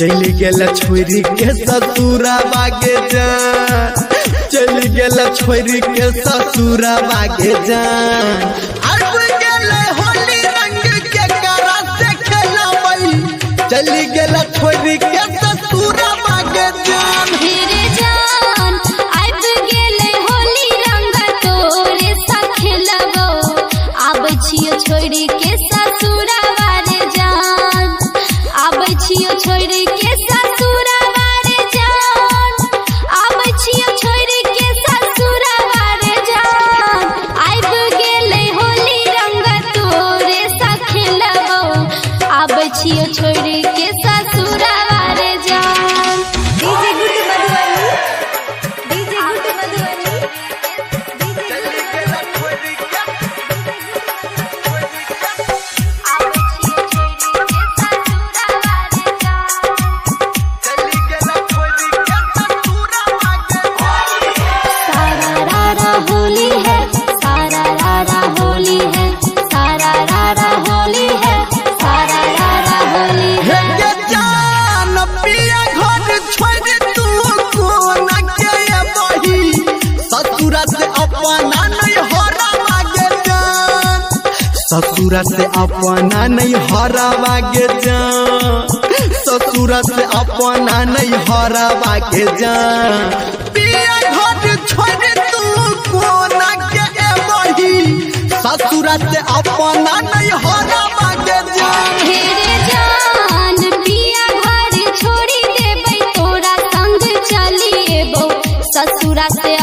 चली गेल छोरी के ससुरा बागे जान, चली गेल छोरी के ससुरा बागे जान। अब गेले होली रंग के करा से खेलबई, चली गेल छोरी के ससुरा बागे जान। हेरे जान अब गेले होली रंग तोरे सा खेलबो, आब छियो छोरी के ससुरा बारे जान, आब छियो छोरी के ससुरा बारे जान, आब छियो छोरी के ससुरा बारे जान। आब गेले होली रंग तोरे सा खेलबो, आब छियो छोरी के ससुरा बारे जान। DJ good Madhubani, DJ good Madhubani, चली गेल छोरी के आब छियो छोरी के ससुरा बारे जान। चली गेल छोरी के ससुरा बागे जान। सारा रारा होली है, सारा रारा होली है, सारा रारा होली है, सारा रारा होली है। हे जान पिया घर छोड़ तू कोना के बही, ससुरा से अपना नहीं हरा बागे जान, ससुरा से अपना नहीं हरा बागे जान, ससुरा से अपना नहीं हरा बागे जान। पिया घर छोड़ तू कोना के बही, ससुरा से अपना नहीं हरा बागे जान। हेरे जान पिया घर छोड़ी देबै, तोरा संग चली एबो, ससुरा से